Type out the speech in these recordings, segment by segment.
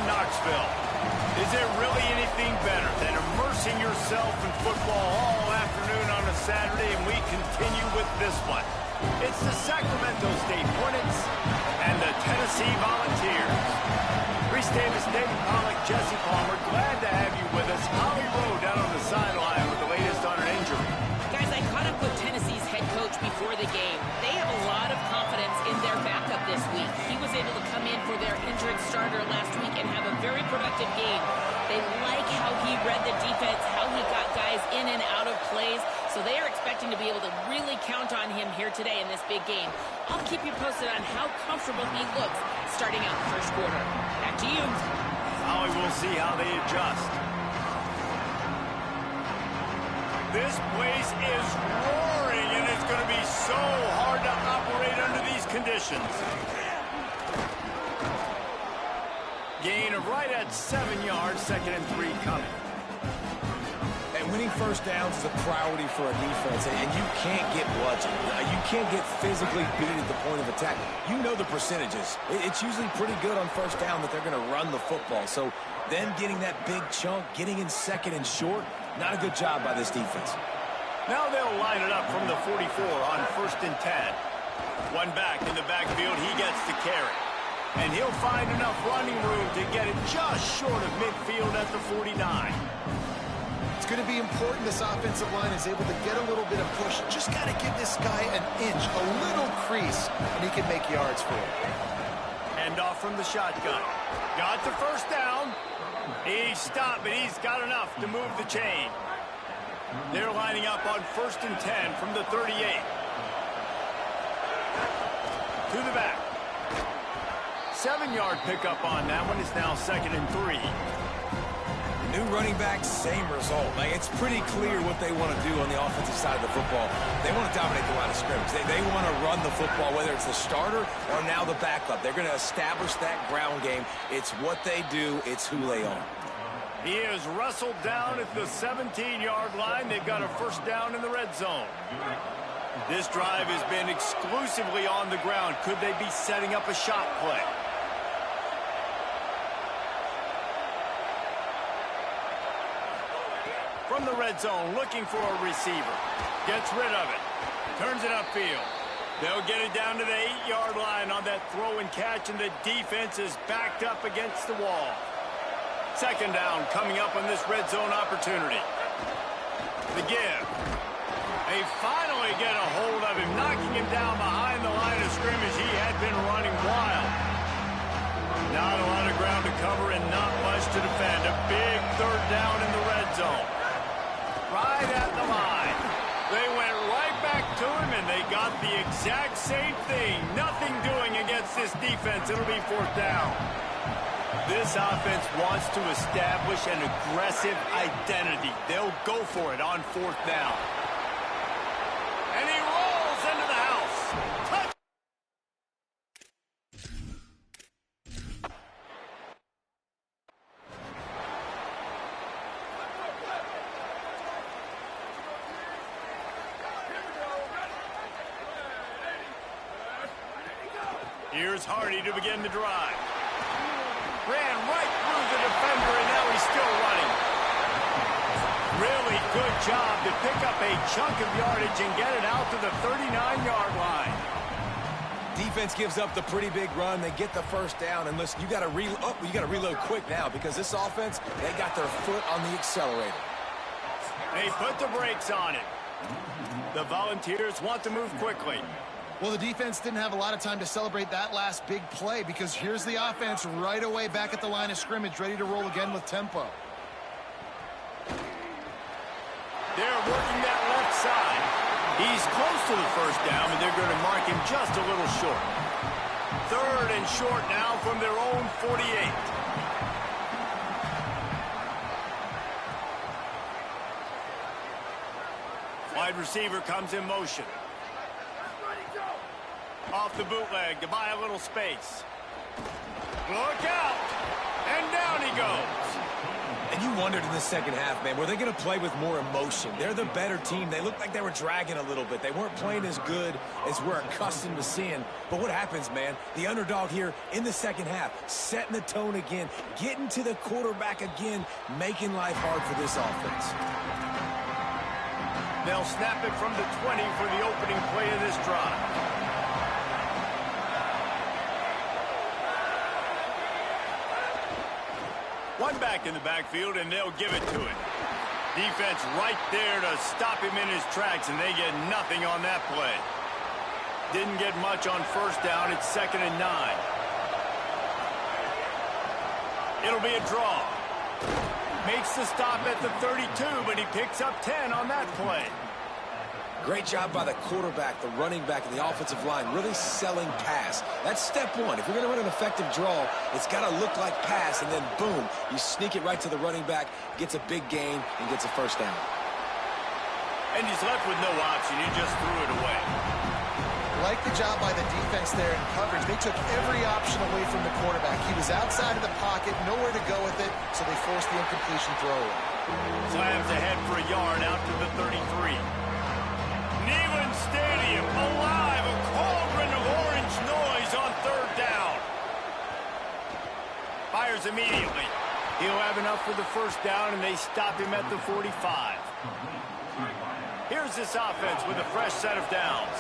Knoxville. Is there really anything better than immersing yourself in football all afternoon on a Saturday, and we continue with this one. It's the Sacramento State Hornets and the Tennessee Volunteers. Reese Davis, David Pollack, Jesse Palmer, glad to have you with us. Holly Rowe down on the sideline with the latest on an injury. Guys, I caught up with Tennessee's head coach before the game. They have a lot of confidence in their backup this week. He was able to come in for their injured starter last week and have a very productive game. They like how he read the defense, how he got guys in and out of plays, so they are expecting to be able to really count on him here today in this big game. I'll keep you posted on how comfortable he looks starting out the first quarter. Back to you. Holly, we'll see how they adjust. This place is roaring, and it's going to be so hard to operate under these conditions. Gain of right at 7 yards, 2nd and 3 coming. And winning first downs is a priority for a defense, and you can't get bludgeoned. You can't get physically beat at the point of attack. You know the percentages. It's usually pretty good on first down that they're going to run the football. So then getting that big chunk, getting in 2nd and short, not a good job by this defense. Now they'll line it up from the 44 on 1st and 10. One back in the backfield, he gets the carry. And he'll find enough running room to get it just short of midfield at the 49. It's going to be important this offensive line is able to get a little bit of push. Just got to give this guy an inch, a little crease, and he can make yards for it. Hand off from the shotgun. Got the first down. He stopped, but he's got enough to move the chain. They're lining up on 1st and 10 from the 38. To the back. 7-yard pickup on that one. It's now 2nd and 3. New running back, same result. It's pretty clear what they want to do on the offensive side of the football. They want to dominate the line of scrimmage. They want to run the football, whether it's the starter or now the backup. They're going to establish that ground game. It's what they do. It's who they are. He is wrestled down at the 17-yard line. They've got a first down in the red zone. This drive has been exclusively on the ground. Could they be setting up a shot play? From the red zone, looking for a receiver. Gets rid of it. Turns it upfield. They'll get it down to the 8-yard line on that throw and catch, and the defense is backed up against the wall. 2nd down coming up on this red zone opportunity. The give. They finally get a hold of him, knocking him down behind the line of scrimmage. He had been running wild. Not a lot of ground to cover and not much to defend. A big 3rd down in the red zone. Right at the line. They went right back to him, and they got the exact same thing. Nothing doing against this defense. It'll be 4th down. This offense wants to establish an aggressive identity. They'll go for it on 4th down. And he rolls into the house. Touch. Here's Hardy to begin the drive. Ran right through the defender, and now he's still running. Really good job to pick up a chunk of yardage and get it out to the 39-yard line. Defense gives up the pretty big run. They get the first down, and listen, you got to reload quick now because this offense, they got their foot on the accelerator. They put the brakes on it. The Volunteers want to move quickly. Well, the defense didn't have a lot of time to celebrate that last big play because here's the offense right away back at the line of scrimmage, ready to roll again with tempo. They're working that left side. He's close to the first down, but they're going to mark him just a little short. 3rd and short now from their own 48. Wide receiver comes in motion. Off the bootleg to buy a little space. Look out! And down he goes. And And you wondered in the second half, man, were they going to play with more emotion? They're the better team. They looked like they were dragging a little bit. They weren't playing as good as we're accustomed to seeing. But what happens, man? The underdog here in the second half, setting the tone again, getting to the quarterback again, making life hard for this offense. They'll snap it from the 20 for the opening play of this drive. One back in the backfield, and they'll give it to it. Defense right there to stop him in his tracks, and they get nothing on that play. Didn't get much on first down. It's 2nd and 9. It'll be a draw. Makes the stop at the 32, but he picks up 10 on that play. Great job by the quarterback, the running back, and the offensive line, really selling pass. That's step one. If you're going to run an effective draw, it's got to look like pass, and then boom, you sneak it right to the running back, gets a big gain, and gets a first down. And he's left with no option. He just threw it away. Like the job by the defense there in coverage. They took every option away from the quarterback. He was outside of the pocket, nowhere to go with it, so they forced the incompletion throw. Slams ahead for a yard out to the 33. Neyland Stadium alive, a cauldron of orange noise on 3rd down. Fires immediately. He'll have enough for the first down, and they stop him at the 45. Here's this offense with a fresh set of downs.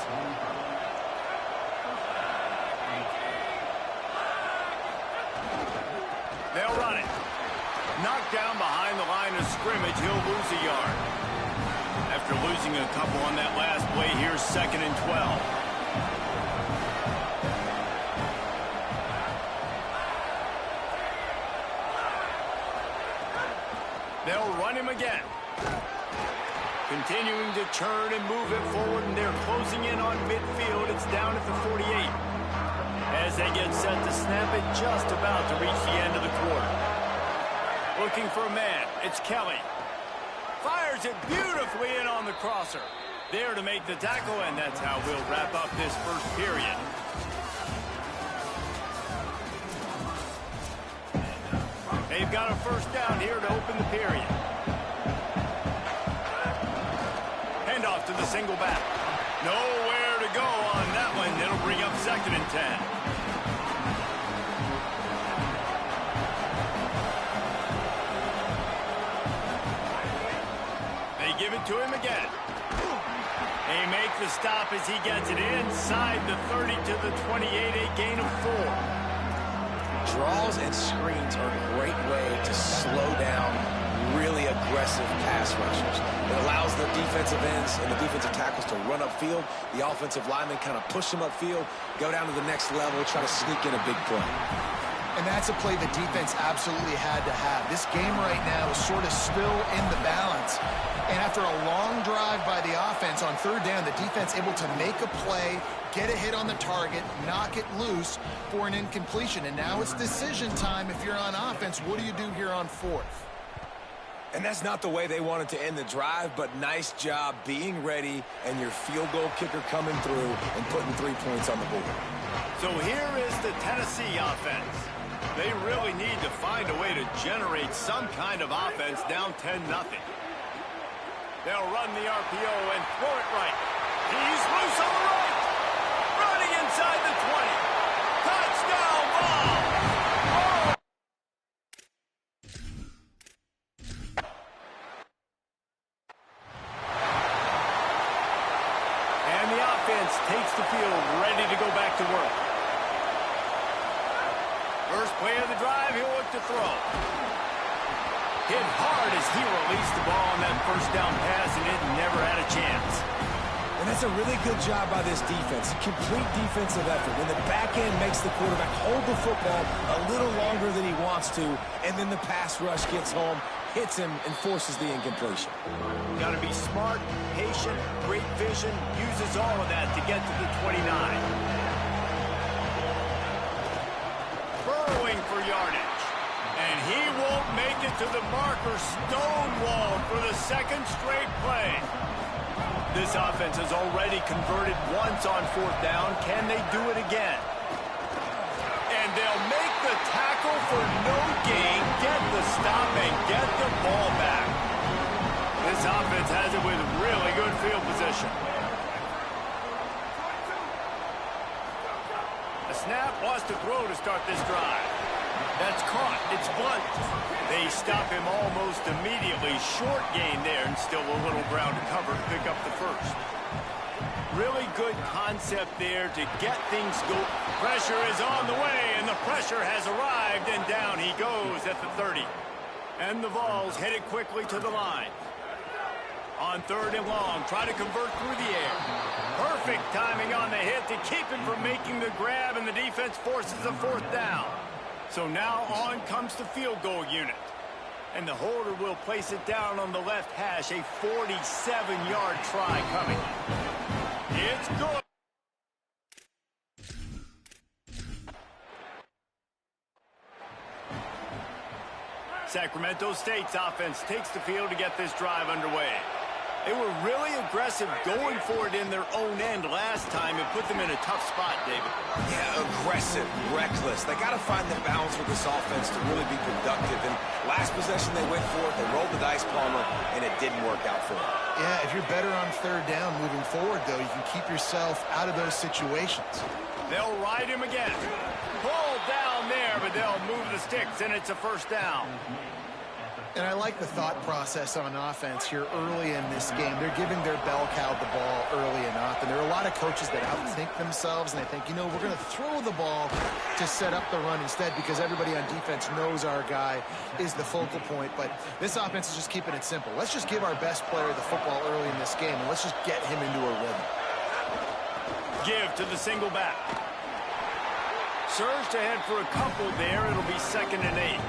They'll run it. Knocked down behind the line of scrimmage, he'll lose a yard. After losing a couple on that last play, here's 2nd and 12. They'll run him again. Continuing to churn and move it forward, and they're closing in on midfield. It's down at the 48. As they get set to snap it, just about to reach the end of the quarter. Looking for a man. It's Kelly. Fires it beautifully in on the crosser. There to make the tackle, and that's how we'll wrap up this first period. They've got a first down here to open the period. Hand off to the single back. Nowhere to go on that one. It'll bring up 2nd and 10. Give it to him again. They make the stop as he gets it inside the 30 to the 28, a gain of 4. Draws and screens are a great way to slow down really aggressive pass rushers. It allows the defensive ends and the defensive tackles to run upfield. The offensive linemen kind of push them upfield, go down to the next level, try to sneak in a big play. And that's a play the defense absolutely had to have. This game right now is sort of still in the balance. And after a long drive by the offense on 3rd down, the defense able to make a play, get a hit on the target, knock it loose for an incompletion. And now it's decision time if you're on offense. What do you do here on 4th? And that's not the way they wanted to end the drive, but nice job being ready and your field goal kicker coming through and putting 3 points on the board. So here is the Tennessee offense. They really need to find a way to generate some kind of offense down 10-0. They'll run the RPO and throw it right. He's loose on the right. Running inside the 20. Touchdown ball. Oh. And the offense takes the field, ready to go back to work. First play of the drive, he'll look to throw. Hit hard as he released the ball on that first down pass, and it never had a chance. And that's a really good job by this defense. Complete defensive effort. When the back end makes the quarterback hold the football a little longer than he wants to, and then the pass rush gets home, hits him, and forces the incompletion. Got to be smart, patient, great vision, uses all of that to get to the 29. Burrowing for yardage. And he won't make it to the marker, stonewalled for the 2nd straight play. This offense has already converted once on 4th down. Can they do it again? And they'll make the tackle for no gain, get the stop and get the ball back. This offense has it with really good field position. The snap wants to throw to start this drive. That's caught. It's Blunt. They stop him almost immediately. Short gain there, and still a little ground to cover to pick up the first. Really good concept there to get things going. Pressure is on the way, and the pressure has arrived, and down he goes at the 30. And the Vols headed quickly to the line. On 3rd and long, try to convert through the air. Perfect timing on the hit to keep him from making the grab, and the defense forces a 4th down. So now on comes the field goal unit. And the holder will place it down on the left hash. A 47-yard try coming. It's good. Sacramento State's offense takes the field to get this drive underway. They were really aggressive going for it in their own end last time and put them in a tough spot, David. Yeah, aggressive, reckless. They got to find the balance with this offense to really be productive. And last possession they went for it, they rolled the dice, Palmer, and it didn't work out for them. Yeah, if you're better on 3rd down moving forward, though, you can keep yourself out of those situations. They'll ride him again. Pulled down there, but they'll move the sticks, and it's a 1st down. And I like the thought process on offense here early in this game. They're giving their bell cow the ball early and often. There are a lot of coaches that outthink themselves, and they think, you know, we're going to throw the ball to set up the run instead because everybody on defense knows our guy is the focal point. But this offense is just keeping it simple. Let's just give our best player the football early in this game, and let's just get him into a rhythm. Give to the single back. Surged ahead for a couple there. It'll be 2nd and 8.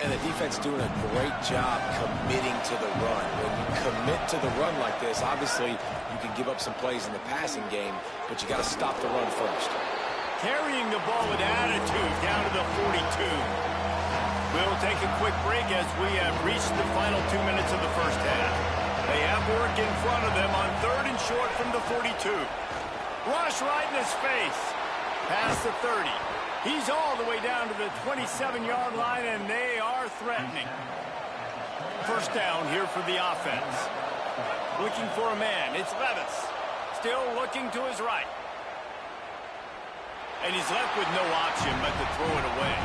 And the defense doing a great job committing to the run. When you commit to the run like this, obviously you can give up some plays in the passing game, but you got to stop the run first. Carrying the ball with attitude down to the 42. We'll take a quick break as we have reached the final 2 minutes of the first half. They have work in front of them on 3rd and short from the 42. Rush right in his face. Past the 30. He's all the way down to the 27-yard line, and they are threatening. 1st down here for the offense. Looking for a man. It's Levis. Still looking to his right. And he's left with no option but to throw it away.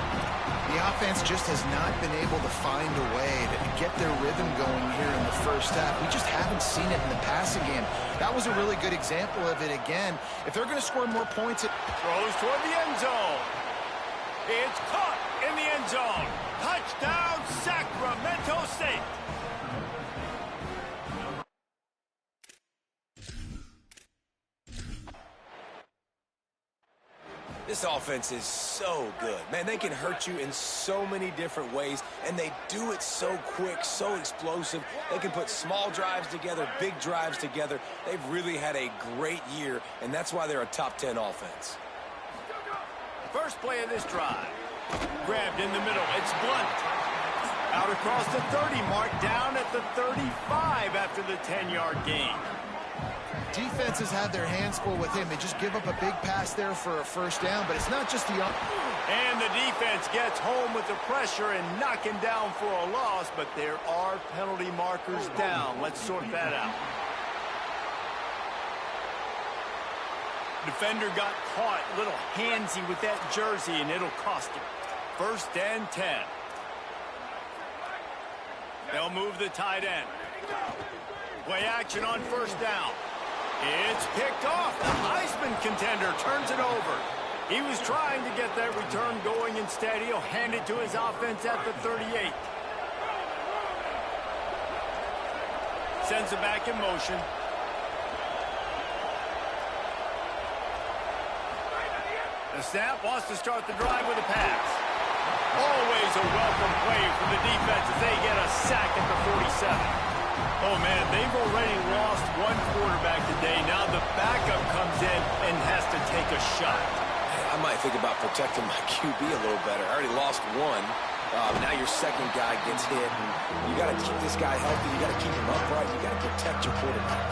The offense just has not been able to find a way to get their rhythm going here in the first half. We just haven't seen it in the passing game. That was a really good example of it again. If they're going to score more points... Throws toward the end zone. It's caught in the end zone. Touchdown, Sacramento State. This offense is so good. Man, they can hurt you in so many different ways, and they do it so quick, so explosive. They can put small drives together, big drives together. They've really had a great year, and that's why they're a top 10 offense. First play of this drive. Grabbed in the middle. It's Blunt. Out across the 30 mark, down at the 35 after the 10-yard gain. Defenses have their hands full with him. They just give up a big pass there for a 1st down, but it's not just the... And the defense gets home with the pressure and knock him down for a loss, but there are penalty markers down. Let's sort that out. Defender got caught a little handsy with that jersey, and it'll cost him. 1st and 10. They'll move the tight end. Play action on 1st down. It's picked off. The Heisman contender turns it over. He was trying to get that return going. Instead, he'll hand it to his offense at the 38. Sends it back in motion. The snap wants to start the drive with a pass. Always a welcome play for the defense as they get a sack at the 47. Oh, man, they've already lost one quarterback today. Now the backup comes in and has to take a shot. I might think about protecting my QB a little better. I already lost one. Now your second guy gets hit. And you got to keep this guy healthy. You got to keep him upright. You got to protect your quarterback.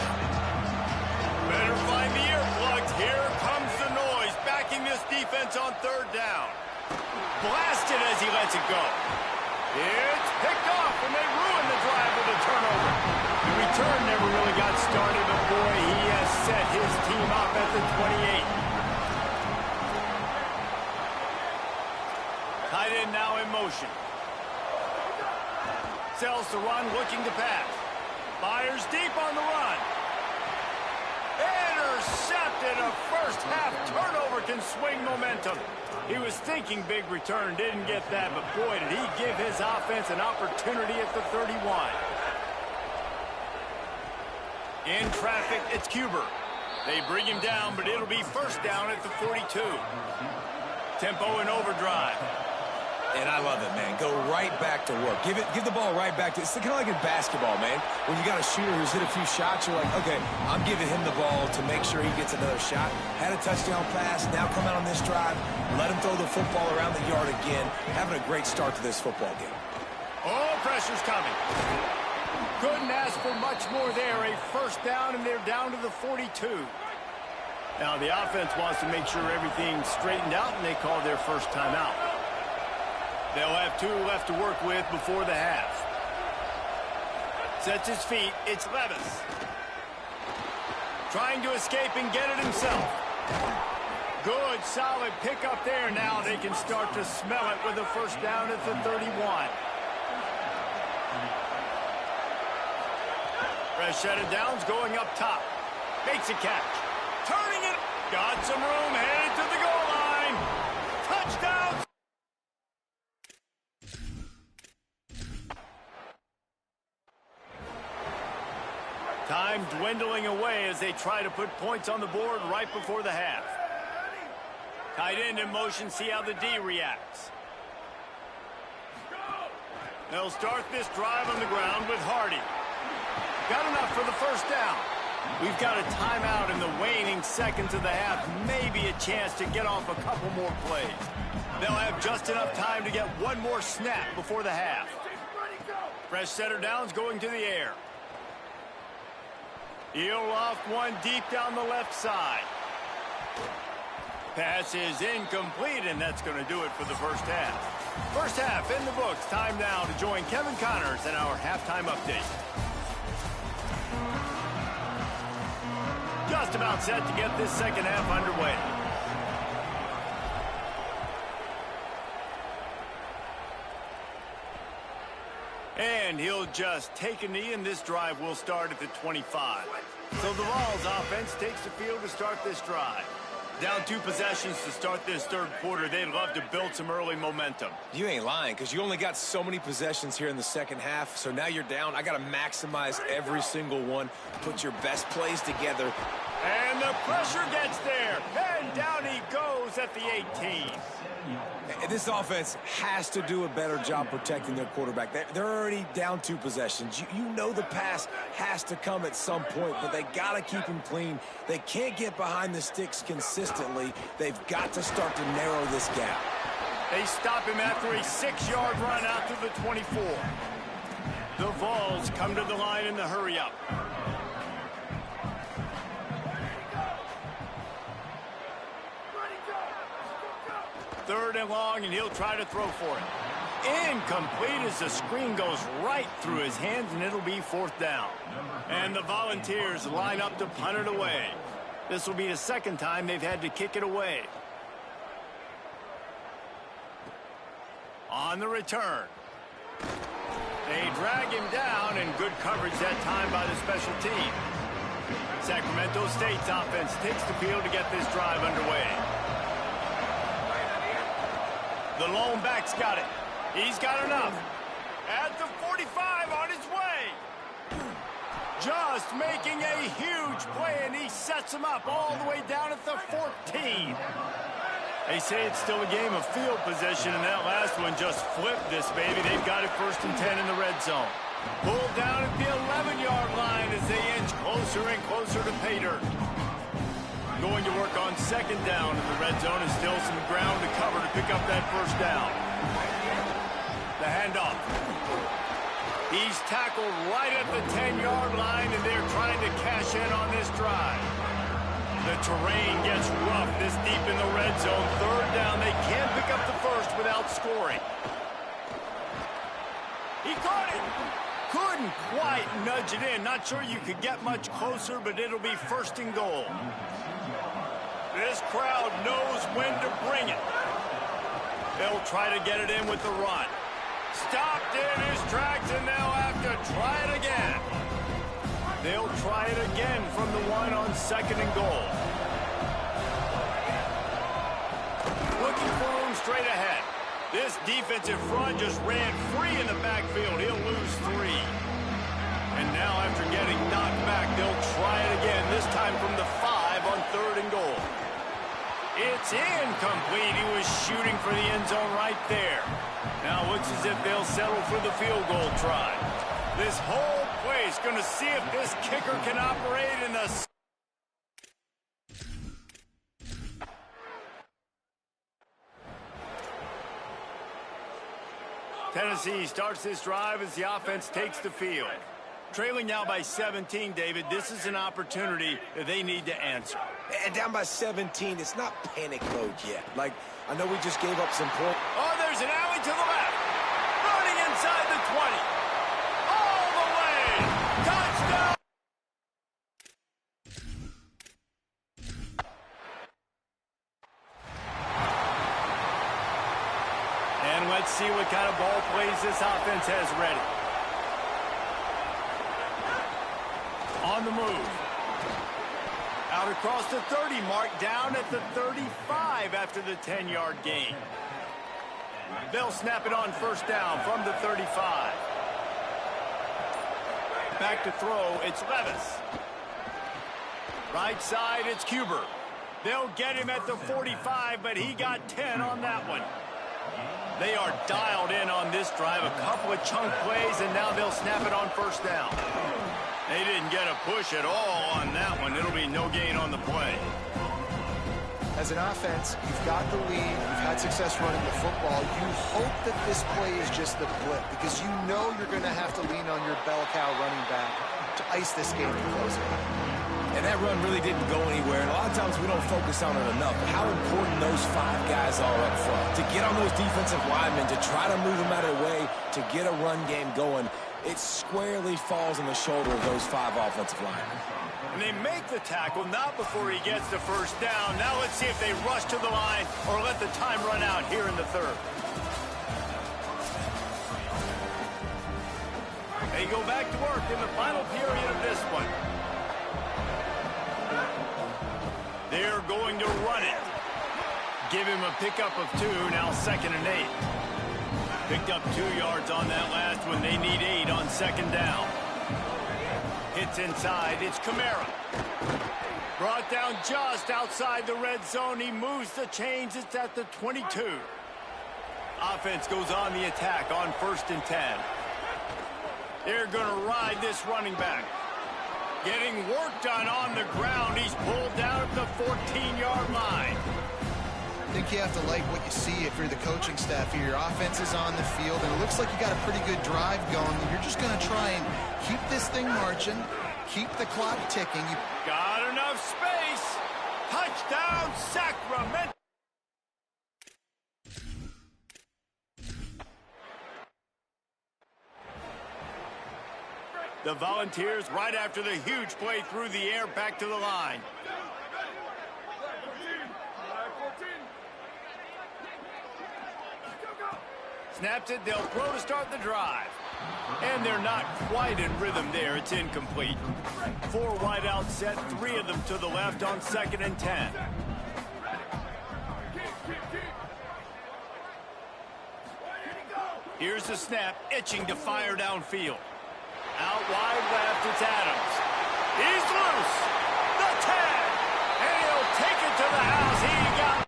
Better find the earplugs. Here comes the noise, backing this defense on 3rd down. Blasted as he lets it go. It's picked off, and they ruin the drive with a turnover. The return never really got started, but boy, he has set his team up at the 28. Tight end now in motion. Sells the run, looking to pass. Fires deep on the run. Intercepted. A first-half turnover can swing momentum. He was thinking big return, didn't get that, but boy, did he give his offense an opportunity at the 31. In traffic, it's Cuber. They bring him down, but it'll be first down at the 42. Tempo in overdrive. And I love it, man. Go right back to work. Give the ball right back to. It's kind of like in basketball, man. When you got a shooter who's hit a few shots, you're like, okay, I'm giving him the ball to make sure he gets another shot. Had a touchdown pass. Now come out on this drive. Let him throw the football around the yard again. Having a great start to this football game. Oh, pressure's coming. Couldn't ask for much more there. A first down, and they're down to the 42. Now the offense wants to make sure everything's straightened out, and they call their first timeout. They'll have 2 left to work with before the half. Sets his feet. It's Levis. Trying to escape and get it himself. Good, solid pickup there. Now they can start to smell it with a first down at the 31. Fresh set of downs going up top. Makes a catch. Turning it. Got some room. Headed to the goal line. Touchdown. Time dwindling away as they try to put points on the board right before the half. Tight end in motion, see how the D reacts. They'll start this drive on the ground with Hardy. Got enough for the first down. We've got a timeout in the waning seconds of the half. Maybe a chance to get off a couple more plays. They'll have just enough time to get one more snap before the half. Fresh setter downs going to the air. He'll loft one deep down the left side. Pass is incomplete, and that's going to do it for the first half. First half in the books. Time now to join Kevin Connors in our halftime update. Just about set to get this second half underway. And he'll just take a knee, and this drive will start at the 25. So the Vols offense takes the field to start this drive. Down 2 possessions to start this third quarter. They'd love to build some early momentum. You ain't lying, because you only got so many possessions here in the second half, so now you're down. I got to maximize every single one, put your best plays together. And the pressure gets there, and down he goes at the 18. This offense has to do a better job protecting their quarterback. They're already down 2 possessions. You know the pass has to come at some point, but they got to keep him clean. They can't get behind the sticks consistently. They've got to start to narrow this gap. They stop him after a 6-yard run out to the 24. The Vols come to the line in the hurry-up. Third and long, and he'll try to throw for it. Incomplete as the screen goes right through his hands, and it'll be fourth down. And the Volunteers line up to punt it away. This will be the second time they've had to kick it away. On the return. They drag him down, and good coverage that time by the special team. Sacramento State's offense takes the field to get this drive underway. The lone back's got it. He's got enough. At the 45 on his way. Just making a huge play, and he sets him up all the way down at the 14. They say it's still a game of field position, and that last one just flipped this baby. They've got it 1st and 10 in the red zone. Pulled down at the 11-yard line as they inch closer and closer to pay dirt. Going to work on second down in the red zone, and still some ground to cover to pick up that first down. The handoff. He's tackled right at the 10-yard line, and they're trying to cash in on this drive. The terrain gets rough this deep in the red zone. Third down, they can't pick up the first without scoring. He caught it. Couldn't quite nudge it in. Not sure you could get much closer, but it'll be first and goal. This crowd knows when to bring it. They'll try to get it in with the run. Stopped in his tracks, and they'll have to try it again. They'll try it again from the one on second and goal. Looking for room straight ahead. This defensive front just ran free in the backfield. He'll lose 3. And now after getting knocked back, they'll try it again, this time from the 5 on third and goal. It's incomplete. He was shooting for the end zone right there. Now it looks as if they'll settle for the field goal try. This whole place going to see if this kicker can operate in the... Tennessee starts this drive as the offense takes the field. Trailing now by 17, David. This is an opportunity that they need to answer. And down by 17, it's not panic mode yet. Like, I know we just gave up some points. Oh, there's an alley to the left. Running inside the 20. All the way. Touchdown. And let's see what kind of ball plays this offense has ready. On the move. Out across the 30 mark, down at the 35 after the 10-yard gain. They'll snap it on first down from the 35. Back to throw, it's Levis. Right side, it's Cuber. They'll get him at the 45, but he got 10 on that one. They are dialed in on this drive. A couple of chunk plays, and now they'll snap it on first down. They didn't get a push at all on that one. It'll be no gain on the play. As an offense, you've got the lead. You've had success running the football. You hope that this play is just the blip because you know you're going to have to lean on your bell cow running back to ice this game to close it. And that run really didn't go anywhere. And a lot of times we don't focus on it enough. But how important those 5 guys are up front. To get on those defensive linemen, to try to move them out of the way, to get a run game going, it squarely falls on the shoulder of those 5 offensive linemen. And they make the tackle, not before he gets the first down. Now let's see if they rush to the line or let the time run out here in the third. They go back to work in the final period of this one. They're going to run it. Give him a pickup of 2, now 2nd and 8. Picked up 2 yards on that last one. They need 8 on second down. Hits inside. It's Kamara. Brought down just outside the red zone. He moves the chains. It's at the 22. Offense goes on the attack on 1st and 10. They're going to ride this running back. Getting work done on the ground. He's pulled down at the 14-yard line. I think you have to like what you see if you're the coaching staff here. Your offense is on the field, and it looks like you got a pretty good drive going. You're just going to try and keep this thing marching, keep the clock ticking. Got enough space. Touchdown, Sacramento. The Volunteers, right after the huge play through the air, back to the line. Snaps it, they'll throw to start the drive. And they're not quite in rhythm there. It's incomplete. 4 wide out set, 3 of them to the left on 2nd and 10. Here's the snap, itching to fire downfield. Out wide left, it's Adams. He's loose. The 10. And he'll take it to the house. He got...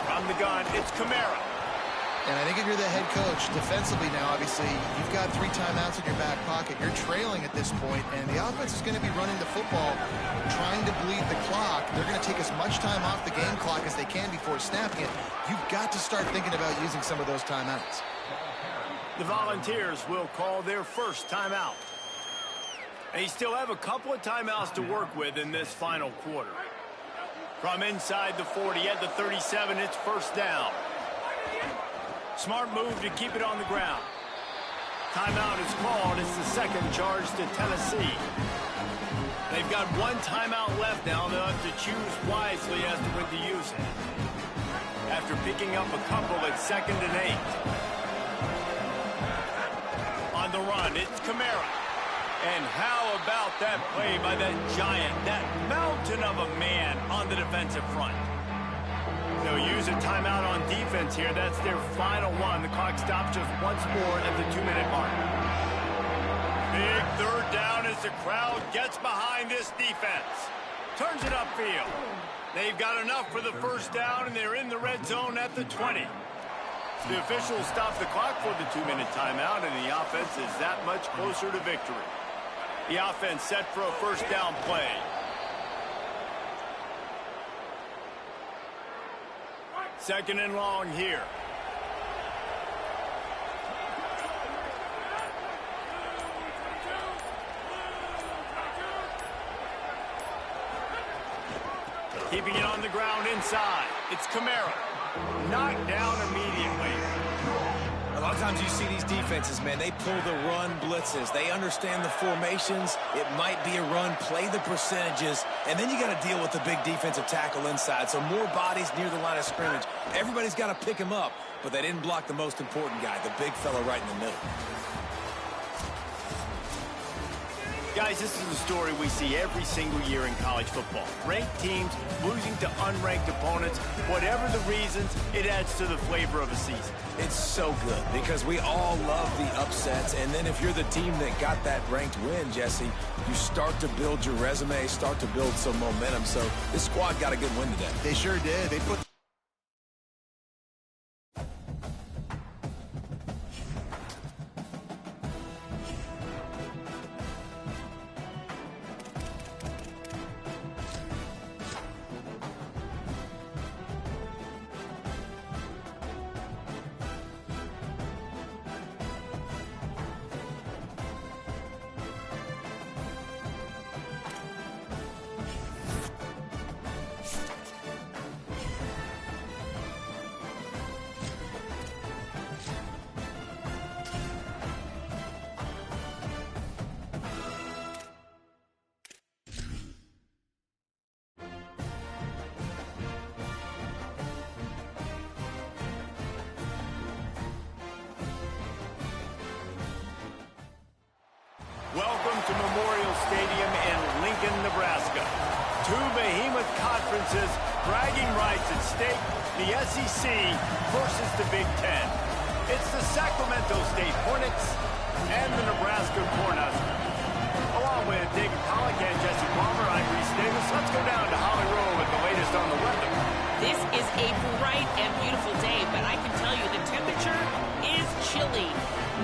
From the gun, it's Kamara. And I think if you're the head coach, defensively now, obviously, you've got 3 timeouts in your back pocket. You're trailing at this point, and the offense is going to be running the football, trying to bleed the clock. They're going to take as much time off the game clock as they can before snapping it. You've got to start thinking about using some of those timeouts. The Volunteers will call their first timeout. They still have a couple of timeouts to work with in this final quarter. From inside the 40 at the 37, it's first down. Smart move to keep it on the ground. Timeout is called. It's the second charge to Tennessee. They've got 1 timeout left now. They'll have to choose wisely as to when to use it. After picking up a couple at 2nd and 8. On the run, it's Kamara. And how about that play by that giant, that mountain of a man on the defensive front? They'll use a timeout on defense here. That's their final one. The clock stops just once more at the 2-minute mark. Big third down as the crowd gets behind this defense. Turns it upfield. They've got enough for the first down, and they're in the red zone at the 20. The officials stop the clock for the 2-minute timeout, and the offense is that much closer to victory. The offense set for a first down play. Second and long here. Keeping it on the ground inside. It's Kamara. Knocked down immediately. A lot of times you see these defenses, man, they pull the run blitzes. They understand the formations. It might be a run, play the percentages, and then you got to deal with the big defensive tackle inside. So more bodies near the line of scrimmage. Everybody's got to pick him up, but they didn't block the most important guy, the big fella right in the middle. Guys, this is a story we see every single year in college football. Ranked teams losing to unranked opponents. Whatever the reasons, it adds to the flavor of a season. It's so good because we all love the upsets. And then if you're the team that got that ranked win, Jesse, you start to build your resume, start to build some momentum. So this squad got a good win today. They sure did. They put Welcome to Memorial Stadium in Lincoln, Nebraska. 2 behemoth conferences, bragging rights at stake, the SEC versus the Big Ten. It's the Sacramento State Hornets and the Nebraska Cornhuskers. Along with David Pollack and Jesse Palmer, I'm Reese Davis. Let's go down to Holly Rowe with the latest on the weather. This is a bright and beautiful day, but I can tell you the temperature is chilly.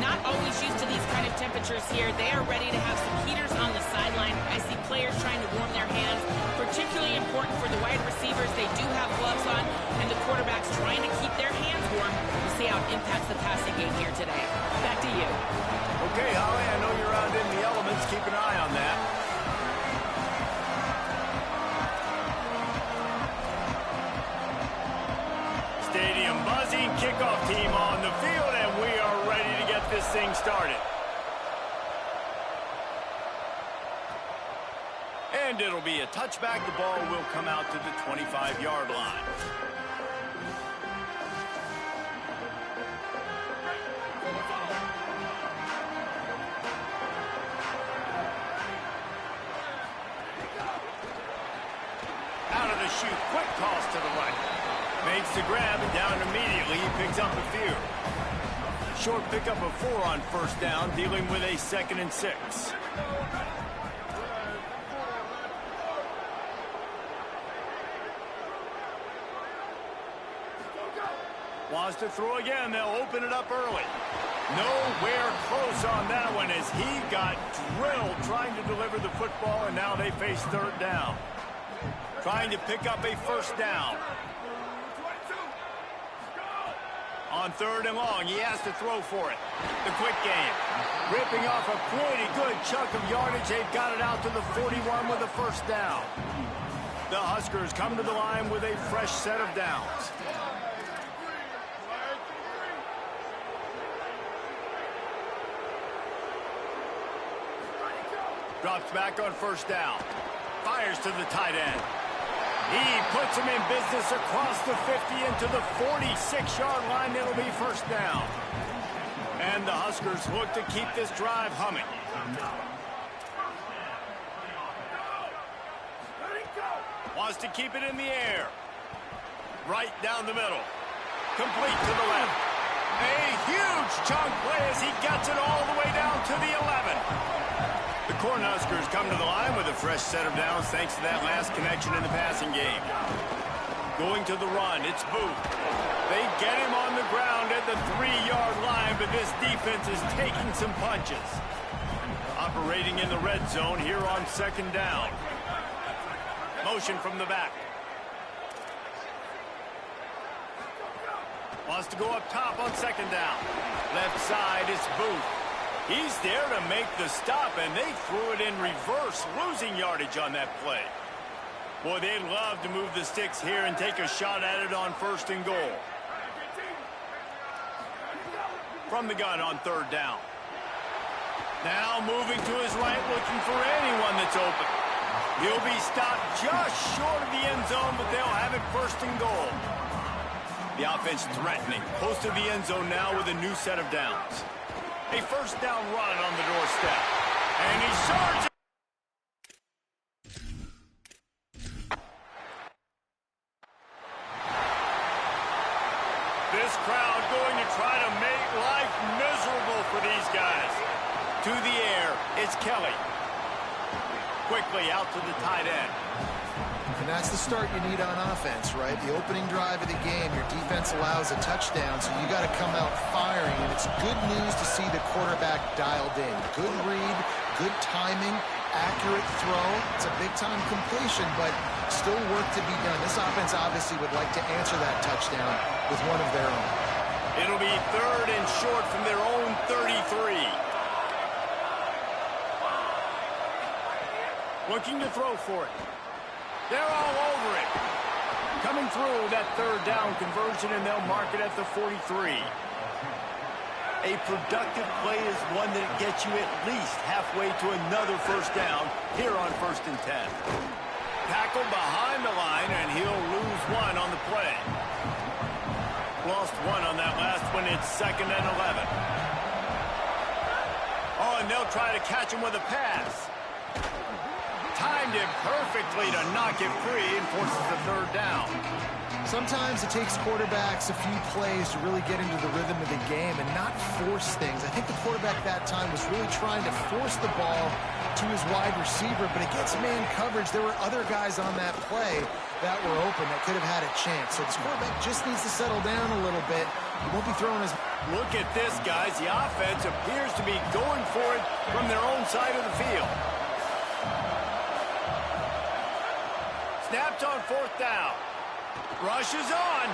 Not always used to these kind of temperatures here. They are ready to have some heaters on the sideline. I see players trying to warm their hands. Particularly important for the wide receivers. They do have gloves on, and the quarterbacks trying to keep their hands warm. We'll see how it impacts the passing game here today. Back to you. Okay, Holly, I know you're out in the elements. Keep an eye on that. Stadium buzzing, kickoff team on the field, and we are ready to get this thing started. And it'll be a touchback. The ball will come out to the 25-yard line. Out of the chute, quick toss to the right. Makes the grab and down immediately. He picks up a few. Short pickup of 4 on first down, dealing with a 2nd and 6. Wants to throw again. They'll open it up early. Nowhere close on that one as he got drilled trying to deliver the football, and now they face third down. Trying to pick up a first down. On third and long, he has to throw for it. The quick game. Ripping off a pretty good chunk of yardage. They've got it out to the 41 with a first down. The Huskers come to the line with a fresh set of downs. Drops back on first down. Fires to the tight end. He puts him in business across the 50 into the 46-yard line. It'll be first down. And the Huskers look to keep this drive humming. Wants to keep it in the air. Right down the middle. Complete to the left. A huge chunk play as he gets it all the way down to the 11. The Cornhuskers come to the line with a fresh set of downs thanks to that last connection in the passing game. Going to the run, it's Booth. They get him on the ground at the 3-yard line, but this defense is taking some punches. Operating in the red zone here on second down. Motion from the back. Wants to go up top on second down. Left side is Booth. He's there to make the stop, and they threw it in reverse, losing yardage on that play. Boy, they'd love to move the sticks here and take a shot at it on first and goal. From the gun on third down. Now moving to his right, looking for anyone that's open. He'll be stopped just short of the end zone, but they'll have it first and goal. The offense threatening, close to the end zone now with a new set of downs. A first down run on the doorstep. And he charges. This crowd going to try to make life miserable for these guys. To the air, it's Kelly. Quickly out to the tight end. And that's the start you need on offense, right? The opening drive of the game, your defense allows a touchdown, so you got to come out firing. And it's good news to see the quarterback dialed in. Good read, good timing, accurate throw. It's a big-time completion, but still work to be done. This offense obviously would like to answer that touchdown with one of their own. It'll be third and short from their own 33. Looking to throw for it. They're all over it. Coming through that third down conversion, and they'll mark it at the 43. A productive play is one that gets you at least halfway to another first down here on first and 10. Tackle behind the line, and he'll lose one on the play. Lost one on that last one. It's second and 11. Oh, and they'll try to catch him with a pass. Timed him perfectly to knock it free and forces the third down. Sometimes it takes quarterbacks a few plays to really get into the rhythm of the game and not force things. I think the quarterback that time was really trying to force the ball to his wide receiver, but against man coverage, there were other guys on that play that were open that could have had a chance. So this quarterback just needs to settle down a little bit. He won't be throwing his... Look at this, guys. The offense appears to be going for it from their own side of the field. Snapped on fourth down. Rush is on.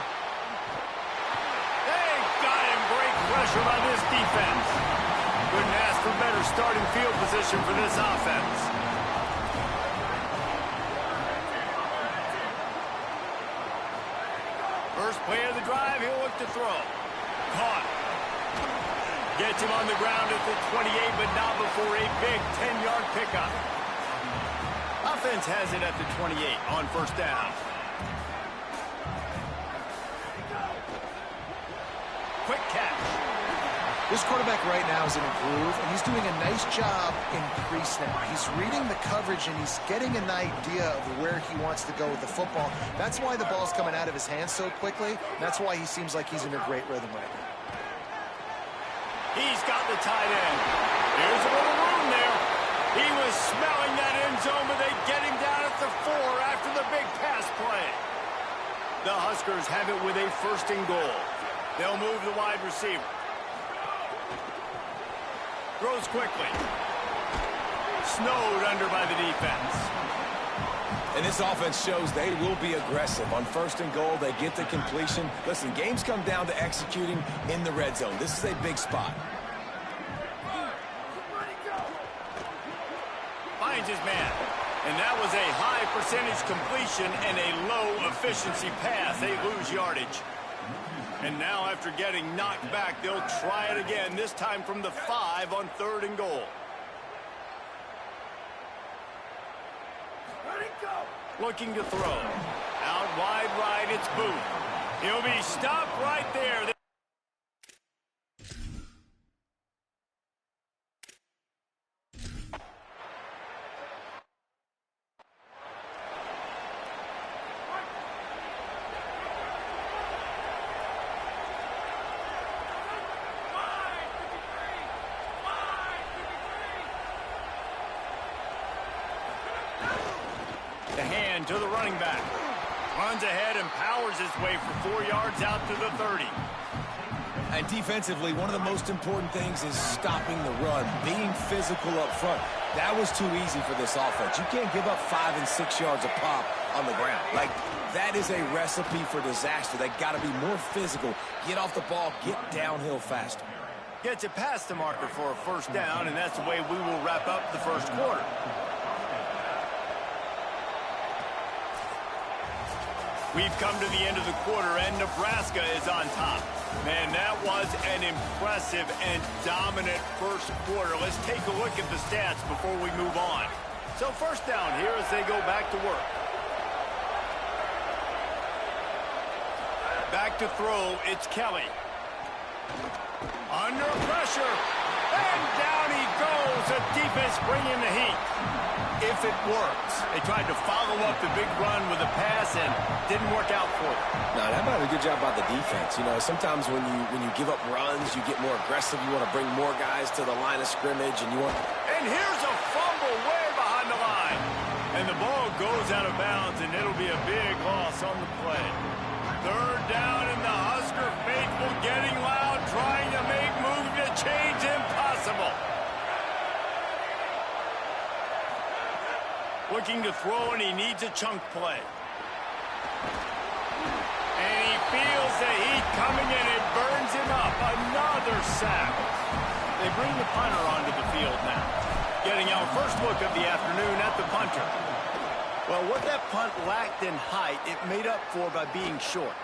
They got him. Great pressure by this defense. Couldn't ask for better starting field position for this offense. First play of the drive, he'll look to throw. Caught. Gets him on the ground at the 28, but not before a big 10-yard pickup. Offense has it at the 28 on first down. Quick catch. This quarterback right now is in a groove, and he's doing a nice job in pre-snap. He's reading the coverage, and he's getting an idea of where he wants to go with the football. That's why the ball's coming out of his hands so quickly. That's why he seems like he's in a great rhythm right now. He's got the tight end. There's a little room there. He was smelling that end zone, but they get him down at the 4 after the big pass play. The Huskers have it with a first and goal. They'll move the wide receiver. Throws quickly. Snowed under by the defense. And this offense shows they will be aggressive. On 1st and goal, they get the completion. Listen, games come down to executing in the red zone. This is a big spot. Finds his man. And that was a high percentage completion and a low efficiency pass. They lose yardage. And now after getting knocked back, they'll try it again, this time from the 5 on 3rd and goal. Looking to throw. Out wide right, it's Booth. He'll be stopped right there. The hand to the running back. Runs ahead and powers his way for 4 yards out to the 30. And defensively, one of the most important things is stopping the run, being physical up front. That was too easy for this offense. You can't give up 5 and 6 yards a pop on the ground. Like, that is a recipe for disaster. They got to be more physical, get off the ball, get downhill faster. Gets it past the marker for a 1st down, and that's the way we will wrap up the 1st quarter. We've come to the end of the quarter, and Nebraska is on top. Man, that was an impressive and dominant 1st quarter. Let's take a look at the stats before we move on. So 1st down here as they go back to work. Back to throw, it's Kelly. Under pressure, and down he goes. The defense bringing the heat. If it works. They tried to follow up the big run with a pass and didn't work out for them. No, that might be a good job by the defense. You know, sometimes when you give up runs, you get more aggressive. You want to bring more guys to the line of scrimmage, and you want. And here's a fumble way behind the line. And the ball goes out of bounds, and it'll be a big loss on the play. 3rd down, and the Husker faithful getting loud, trying to make moves to change impossible. Looking to throw, and he needs a chunk play. And he feels the heat coming, and it burns him up. Another sack. They bring the punter onto the field now. Getting our first look of the afternoon at the punter. Well, what that punt lacked in height, it made up for by being short.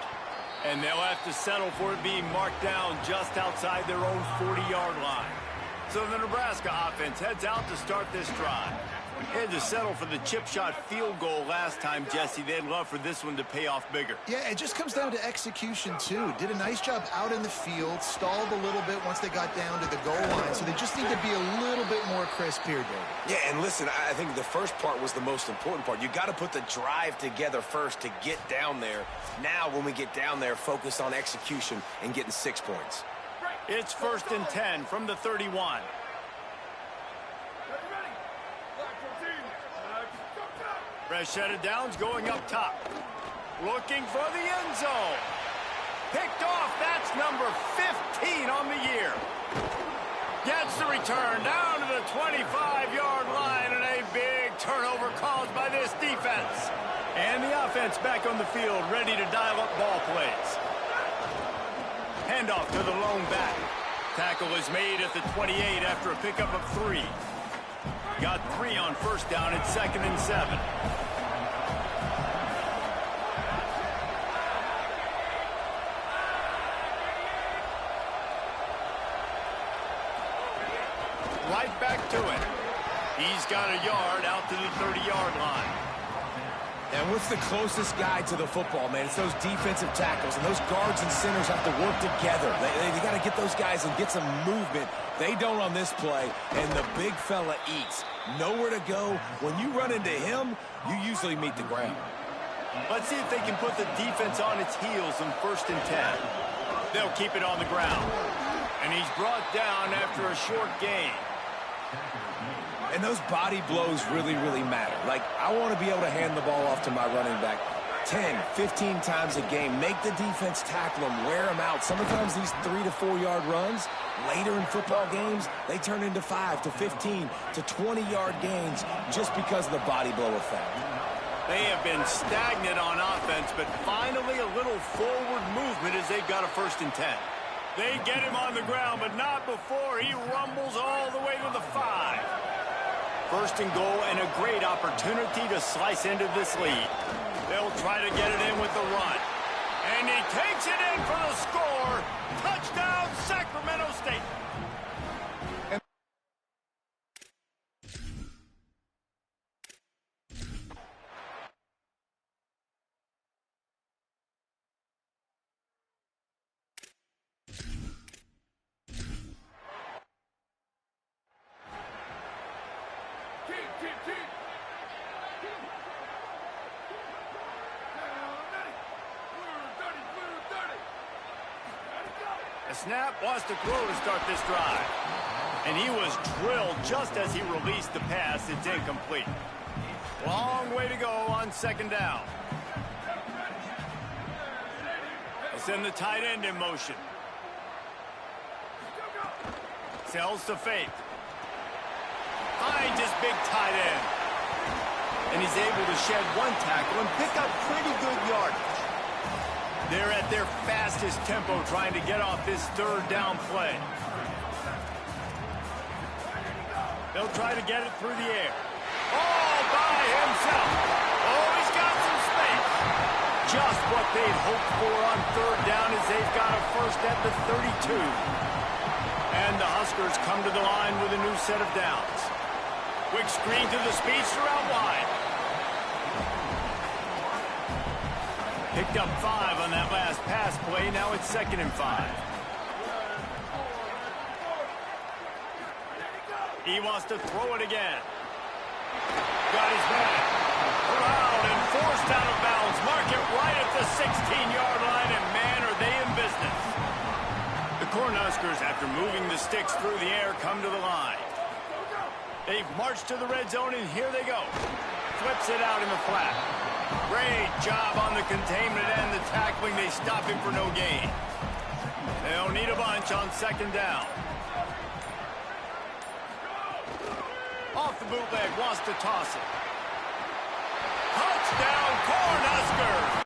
And they'll have to settle for it being marked down just outside their own 40-yard line. So the Nebraska offense heads out to start this drive. They had to settle for the chip shot field goal last time, Jesse. They'd love for this one to pay off bigger. Yeah, it just comes down to execution, too. Did a nice job out in the field, stalled a little bit once they got down to the goal line. So they just need to be a little bit more crisp here, David. Yeah, and listen, I think the first part was the most important part. You got to put the drive together first to get down there. Now, when we get down there, focus on execution and getting 6 points. It's 1st and 10 from the 31. Fresh set of downs going up top. Looking for the end zone. Picked off. That's number 15 on the year. Gets the return down to the 25-yard line, and a big turnover caused by this defense. And the offense back on the field, ready to dial up ball plays. Handoff to the lone back. Tackle is made at the 28 after a pickup of 3. Got 3 on 1st down. It's 2nd and 7. Right back to it. He's got a yard out to the 30-yard line. And what's the closest guy to the football, man? It's those defensive tackles, and those guards and centers have to work together. They got to get those guys and get some movement. They don't on this play, and the big fella eats. Nowhere to go. When you run into him, you usually meet the ground. Let's see if they can put the defense on its heels in 1st and 10. They'll keep it on the ground. And he's brought down after a short gain. And those body blows really, really matter. Like, I want to be able to hand the ball off to my running back. 10, 15 times a game. Make the defense tackle them, wear them out. Sometimes these 3 to 4 yard runs, later in football games, they turn into 5 to 15 to 20-yard gains just because of the body blow effect. They have been stagnant on offense, but finally a little forward movement as they've got a 1st and 10. They get him on the ground, but not before he rumbles all the way to the 5. 1st and goal, and a great opportunity to slice into this lead. They'll try to get it in with the run. And he takes it in for the score. Touchdown, Sacramento State. Snap wants to throw to start this drive. And he was drilled just as he released the pass. It's incomplete. Long way to go on 2nd down. They send the tight end in motion. Sells to Faith. Finds his big tight end. And he's able to shed 1 tackle and pick up pretty good yardage. They're at their fastest tempo trying to get off this 3rd down play. They'll try to get it through the air. All by himself. Oh, he's got some space. Just what they'd hoped for on 3rd down as they've got a 1st at the 32. And the Huskers come to the line with a new set of downs. Quick screen to the speedster out wide. Picked up 5 on that last pass play. Now it's 2nd and 5. He wants to throw it again. Got his man. Around and forced out of bounds. Mark it right at the 16-yard line, and man, are they in business. The Cornhuskers, after moving the sticks through the air, come to the line. They've marched to the red zone, and here they go. Flips it out in the flat. Great job on the containment and the tackling. They stop him for no gain. They'll need a bunch on 2nd down. Off the bootleg, wants to toss it. Touchdown, Cornhuskers!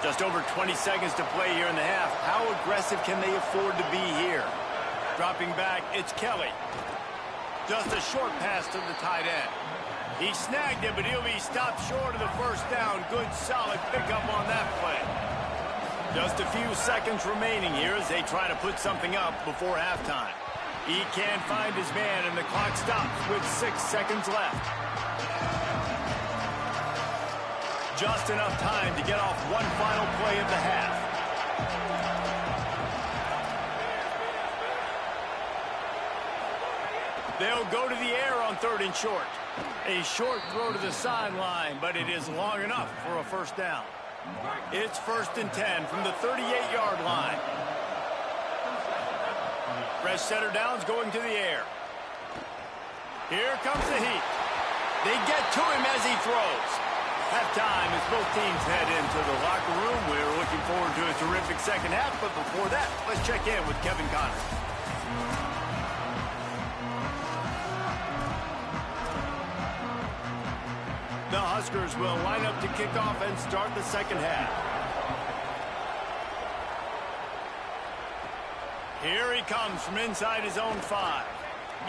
Just over 20 seconds to play here in the half. How aggressive can they afford to be here? Dropping back, it's Kelly. Just a short pass to the tight end. He snagged it, but he'll be stopped short of the 1st down. Good, solid pickup on that play. Just a few seconds remaining here as they try to put something up before halftime. He can't find his man, and the clock stops with 6 seconds left. Just enough time to get off one final play of the half. They'll go to the air on 3rd and short. A short throw to the sideline, but it is long enough for a 1st down. It's 1st and 10 from the 38-yard line. Fresh setter downs going to the air. Here comes the heat. They get to him as he throws. Halftime as both teams head into the locker room. We're looking forward to a terrific 2nd half, but before that, let's check in with Kevin Connors. The Huskers will line up to kick off and start the 2nd half. Here he comes from inside his own 5.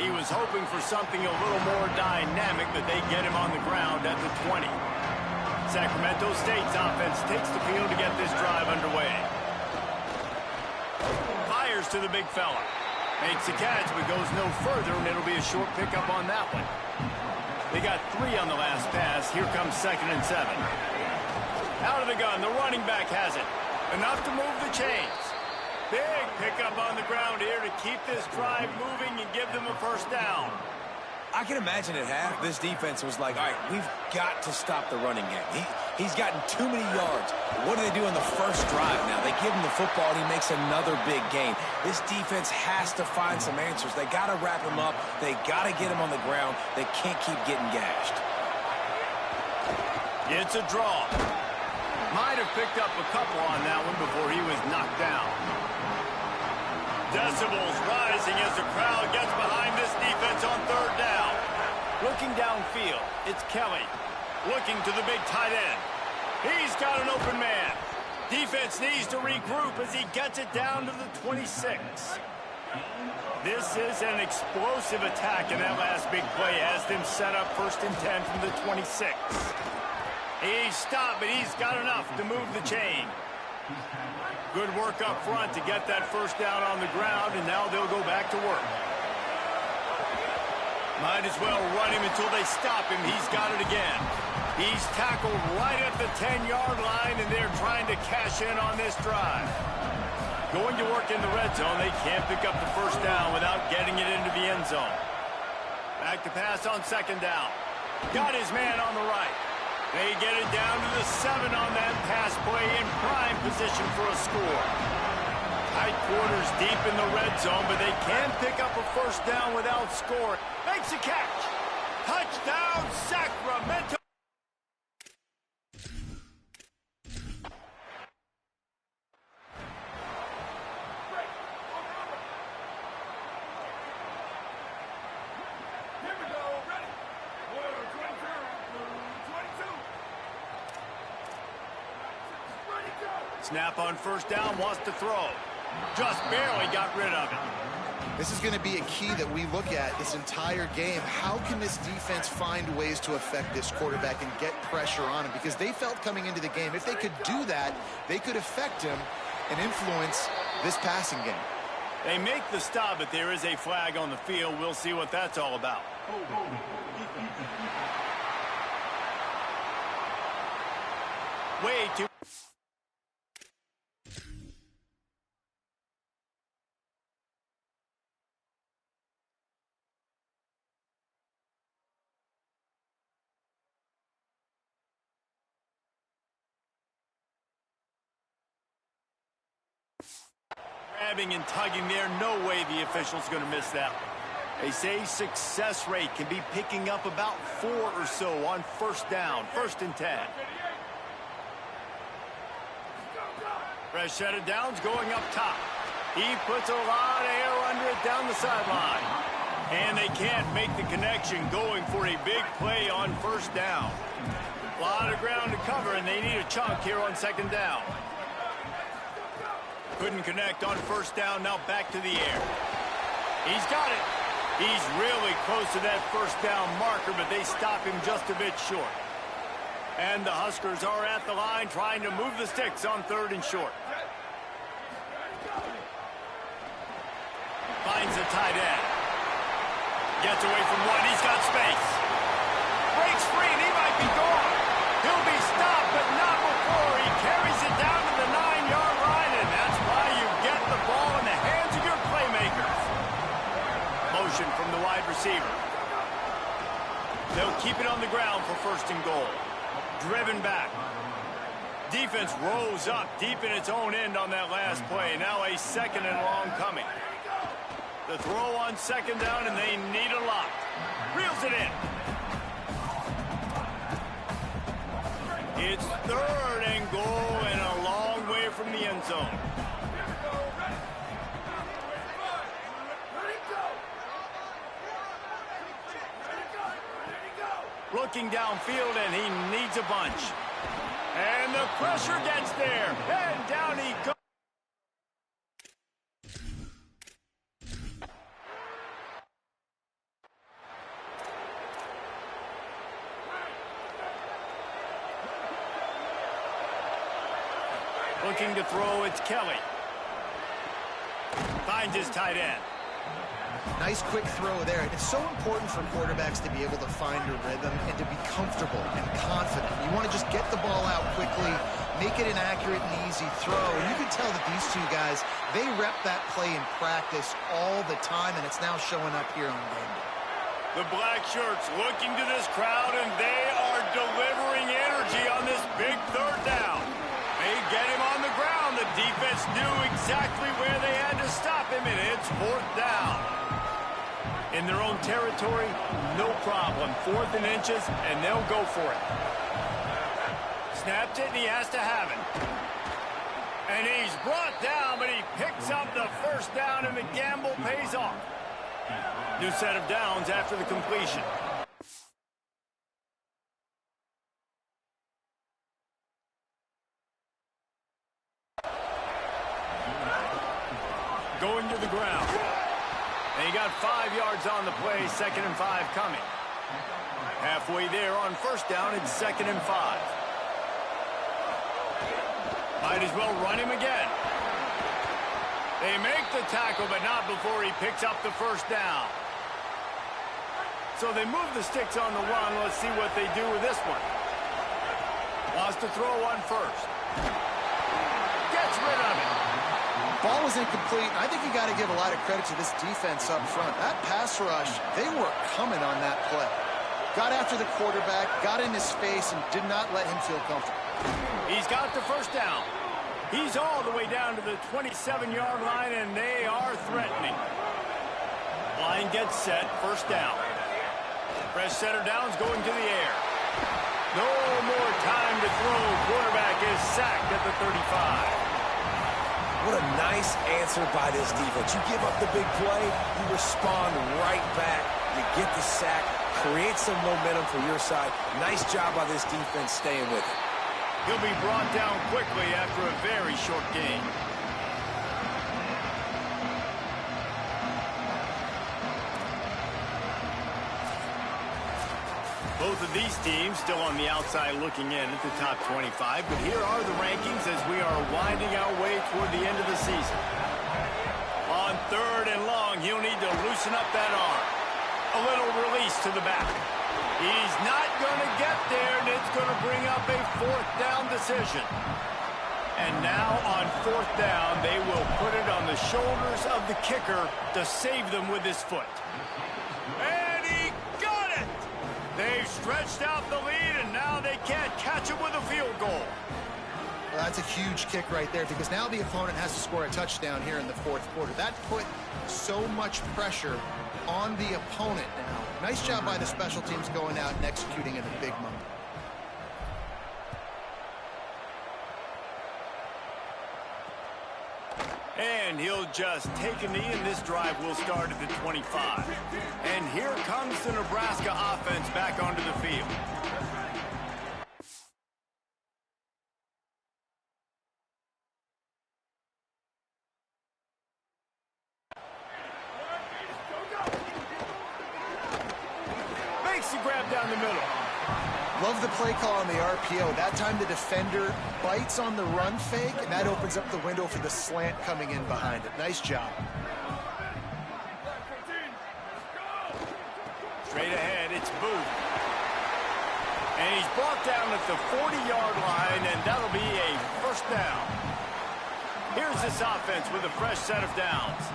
He was hoping for something a little more dynamic, but they get him on the ground at the 20. Sacramento State's offense takes the field to get this drive underway. Fires to the big fella. Makes a catch, but goes no further, and it'll be a short pickup on that one. They got 3 on the last pass. Here comes 2nd and 7. Out of the gun, the running back has it. Enough to move the chains. Big pickup on the ground here to keep this drive moving and give them a 1st down. I can imagine at half, this defense was like, all right, we've got to stop the running game. He's gotten too many yards. What do they do on the first drive now? They give him the football, and he makes another big gain. This defense has to find some answers. They got to wrap him up. They got to get him on the ground. They can't keep getting gashed. It's a draw. Might have picked up a couple on that one before he was knocked down. Decibels rising as the crowd gets behind this defense on third down. Looking downfield, it's Kelly. Looking to the big tight end. He's got an open man. Defense needs to regroup as he gets it down to the 26. This is an explosive attack, and that last big play has them set up 1st and 10 from the 26. He stopped, but he's got enough to move the chain. Good work up front to get that first down on the ground, and now they'll go back to work. Might as well run him until they stop him. He's got it again. He's tackled right at the 10-yard line, and they're trying to cash in on this drive. Going to work in the red zone. They can't pick up the first down without getting it into the end zone. Back to pass on 2nd down. Got his man on the right. They get it down to the 7 on that pass play in prime position for a score. Tight quarters deep in the red zone, but they can pick up a first down without scoring. Makes a catch. Touchdown, Sacramento. Snap on first down, wants to throw. Just barely got rid of it. This is going to be a key that we look at this entire game. How can this defense find ways to affect this quarterback and get pressure on him? Because they felt coming into the game, if they could do that, they could affect him and influence this passing game. They make the stop, but there is a flag on the field. We'll see what that's all about. Way too... Grabbing and tugging there, no way the official's going to miss that. They say success rate can be picking up about 4 or so on first down, 1st and 10. Fresh set of downs going up top. He puts a lot of air under it down the sideline. And they can't make the connection going for a big play on first down. A lot of ground to cover, and they need a chunk here on 2nd down. Couldn't connect on first down, now back to the air. He's got it. He's really close to that first down marker, but they stop him just a bit short. And the Huskers are at the line trying to move the sticks on 3rd and short. Finds the tight end. Gets away from one, he's got space. Breaks free and he might be gone. He'll be stopped, but not before he carries it down to the 9-yard line, and that's why you get the ball in the hands of your playmakers. Motion from the wide receiver. They'll keep it on the ground for 1st and goal. Driven back. Defense rolls up deep in its own end on that last play. Now a 2nd and long coming. The throw on 2nd down, and they need a lot. Reels it in. It's 3rd and goal and a long way from the end zone. Looking downfield, and he needs a bunch. And the pressure gets there, and down he goes. Looking to throw, it's Kelly. Finds his tight end. Nice quick throw there. It's so important for quarterbacks to be able to find a rhythm and to be comfortable and confident. You want to just get the ball out quickly, make it an accurate and easy throw. And you can tell that these two guys, they rep that play in practice all the time, and it's now showing up here on game day. The black shirts looking to this crowd, and they are delivering energy on this big third down. They get him on the ground. The defense knew exactly where they had to stop him, and it's fourth down. In their own territory, no problem. 4th and inches, and they'll go for it. Snapped it, and he has to have it. And he's brought down, but he picks up the first down, and the gamble pays off. New set of downs after the completion. Going to the ground. And he got 5 yards on the play, 2nd and 5 coming. Halfway there on first down, it's 2nd and 5. Might as well run him again. They make the tackle, but not before he picks up the first down. So they move the sticks on the run. Let's see what they do with this one. Wants to throw one first. Gets rid of it. Ball was incomplete. I think you got to give a lot of credit to this defense up front. That pass rush, they were coming on that play. Got after the quarterback, got in his face, and did not let him feel comfortable. He's got the first down. He's all the way down to the 27-yard line, and they are threatening. Line gets set, first down. Fresh setter downs going to the air. No more time to throw. Quarterback is sacked at the 35. What a nice answer by this defense. You give up the big play, you respond right back. You get the sack, create some momentum for your side. Nice job by this defense staying with it. He'll be brought down quickly after a very short game. Both of these teams still on the outside looking in at the top 25, but here are the rankings as we are winding our way toward the end of the season. On 3rd and long, he'll need to loosen up that arm. A little release to the back. He's not going to get there, and it's going to bring up a 4th down decision. And now on 4th down, they will put it on the shoulders of the kicker to save them with his foot. And he got it! They've stretched out the lead, and now they can't catch him with a field goal. Well, that's a huge kick right there because now the opponent has to score a touchdown here in the 4th quarter. That put so much pressure on the opponent now. Nice job by the special teams going out and executing in a big moment. And he'll just take a knee, and this drive will start at the 25. And here comes the Nebraska offense back onto the field. Makes the grab down the middle. Love the play call on the RPO. That time the defender bites on the run fake, and that opens up the window for the slant coming in behind it. Nice job. Straight ahead, it's Booth. And he's brought down at the 40-yard line, and that'll be a first down. Here's this offense with a fresh set of downs.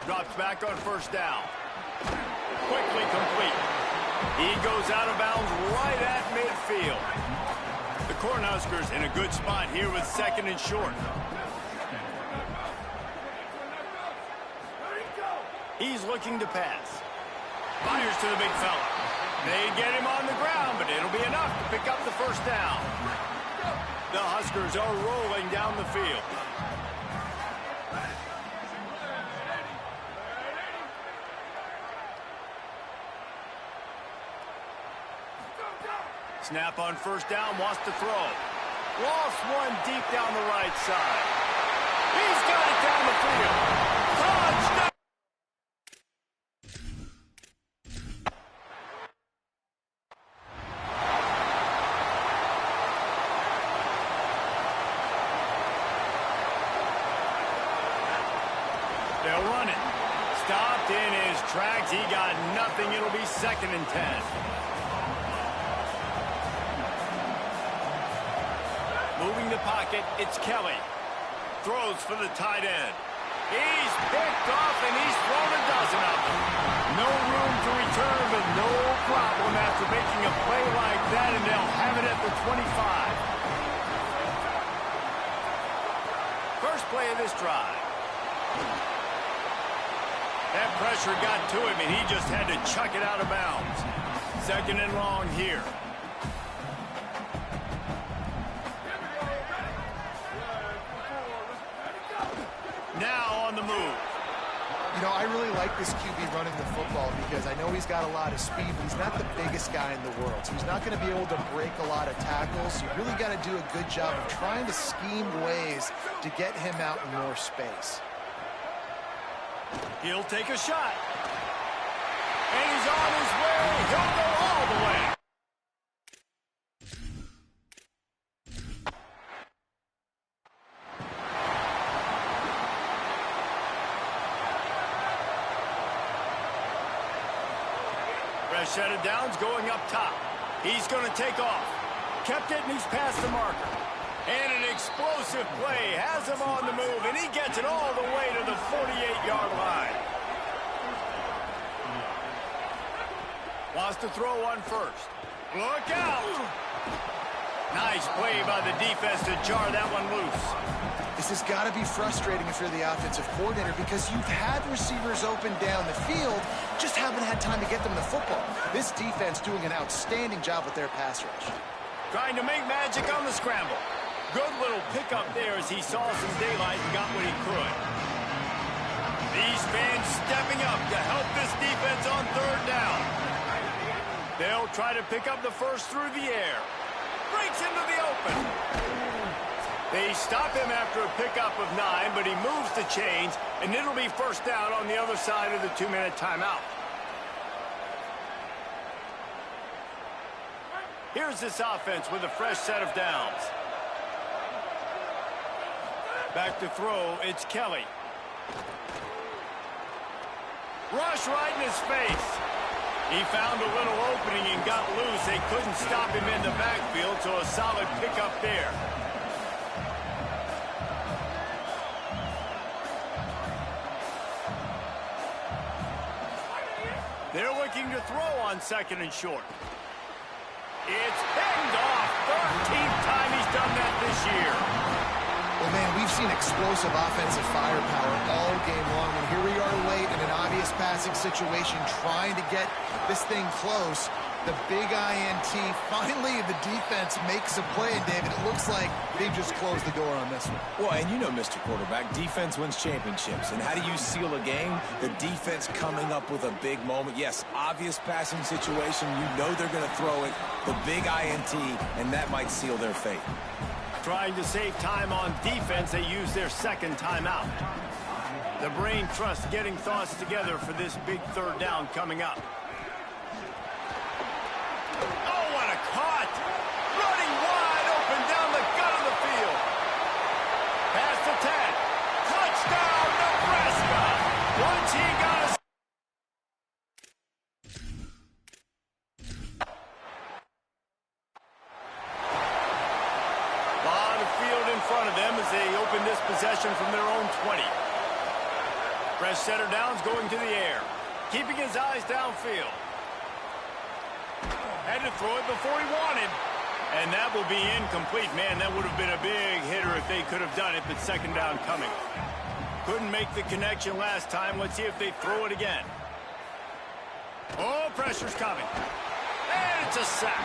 Drops back on first down. Quickly complete. He goes out of bounds right at midfield. The Cornhuskers in a good spot here with 2nd and short. He's looking to pass. Fires to the big fella. They get him on the ground, but it'll be enough to pick up the first down. The Huskers are rolling down the field. Snap on first down, wants to throw. Lost one deep down the right side. He's got it down the field. Touchdown! They'll run it. Stopped in his tracks. He got nothing. It'll be 2nd and 10. moving the pocket. It's Kelly. Throws for the tight end. He's picked off, and he's thrown a dozen of them. No room to return, but no problem after making a play like that, and they'll have it at the 25. First play of this drive. That pressure got to him, and he just had to chuck it out of bounds. Second and long here. Now on the move. You know, I really like this QB running the football because I know he's got a lot of speed, but he's not the biggest guy in the world. So he's not going to be able to break a lot of tackles. You really got to do a good job of trying to scheme ways to get him out in more space. He'll take a shot. And he's on his way. He'll go all the way. Fresh set of downs going up top. He's going to take off. Kept it, and he's past the marker. And an explosive play has him on the move, and he gets it all the way to the 48-yard line. Wants to throw one first. Look out! Nice play by the defense to jar that one loose. This has got to be frustrating if you're the offensive coordinator because you've had receivers open down the field, just haven't had time to get them the football. This defense doing an outstanding job with their pass rush. Trying to make magic on the scramble. Good little pickup there as he saw some daylight and got what he could. These fans stepping up to help this defense on third down. They'll try to pick up the first through the air. Breaks into the open. They stop him after a pickup of 9, but he moves the chains, and it'll be first down on the other side of the 2-minute timeout. Here's this offense with a fresh set of downs. Back to throw, it's Kelly. Rush right in his face. He found a little opening and got loose. They couldn't stop him in the backfield, so a solid pickup there. They're looking to throw on second and short. It's pinged off. 13th time he's done that this year. Well, man, we've seen explosive offensive firepower all game long, and here we are late in an obvious passing situation trying to get this thing close. The big INT, finally the defense makes a play, and David, it looks like they've just closed the door on this one. Well, and you know, Mr. Quarterback, defense wins championships. And how do you seal a game? The defense coming up with a big moment. Yes, obvious passing situation. You know they're going to throw it. The big INT, and that might seal their fate. Trying to save time on defense, they use their second timeout. The brain trust getting thoughts together for this big third down coming up. Oh, what a caught! Running wide open down the gut of the field. Past the 10. Touchdown, Nebraska! Once he got a... lot of field in front of them as they open this possession from their own 20. Fresh setter downs going to the air. Keeping his eyes downfield. Had to throw it before he wanted. And that will be incomplete. Man, that would have been a big hitter if they could have done it, but second down coming. Couldn't make the connection last time. Let's see if they throw it again. Oh, pressure's coming. And it's a sack.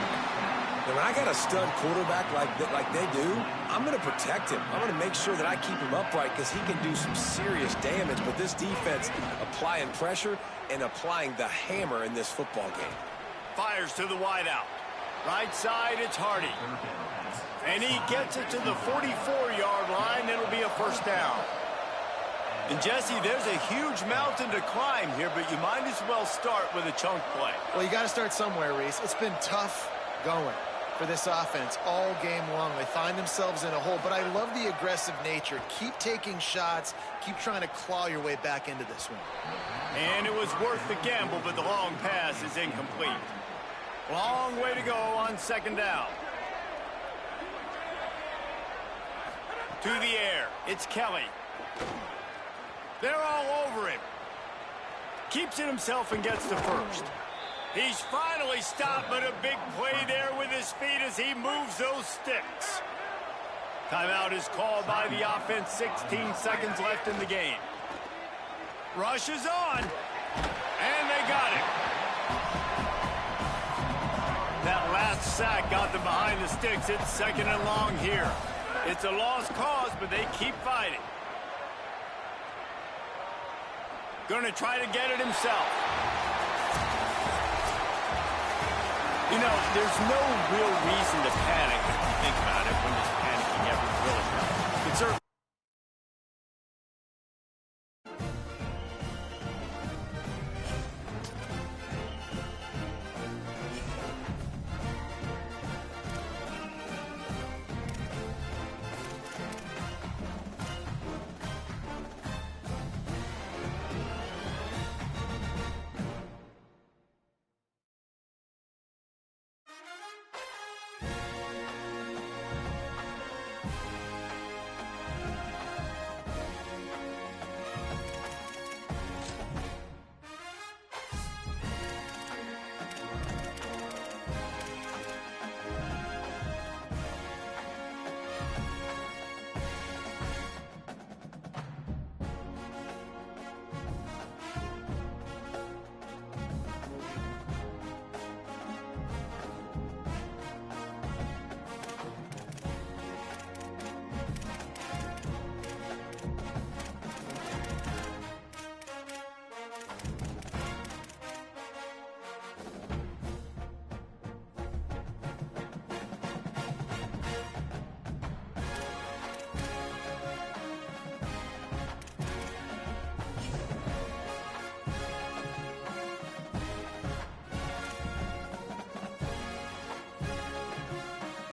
And when I got a stud quarterback like they do, I'm going to protect him. I'm going to make sure that I keep him upright because he can do some serious damage. But this defense applying pressure and applying the hammer in this football game. Fires to the wideout. Right side, it's Hardy. And he gets it to the 44-yard line. It'll be a first down. And, Jesse, there's a huge mountain to climb here, but you might as well start with a chunk play. Well, you got to start somewhere, Reese. It's been tough going for this offense all game long. They find themselves in a hole, but I love the aggressive nature. Keep taking shots. Keep trying to claw your way back into this one. And it was worth the gamble, but the long pass is incomplete. Long way to go on second down. To the air. It's Kelly. They're all over him. Keeps it himself and gets to first. He's finally stopped, but a big play there with his feet as he moves those sticks. Timeout is called by the offense. 16 seconds left in the game. Rush is on. And they got him. That last sack got them behind the sticks. It's 2nd and long here. It's a lost cause, but they keep fighting. Going to try to get it himself. You know, there's no real reason to panic if you think about it when this panicking ever really happens.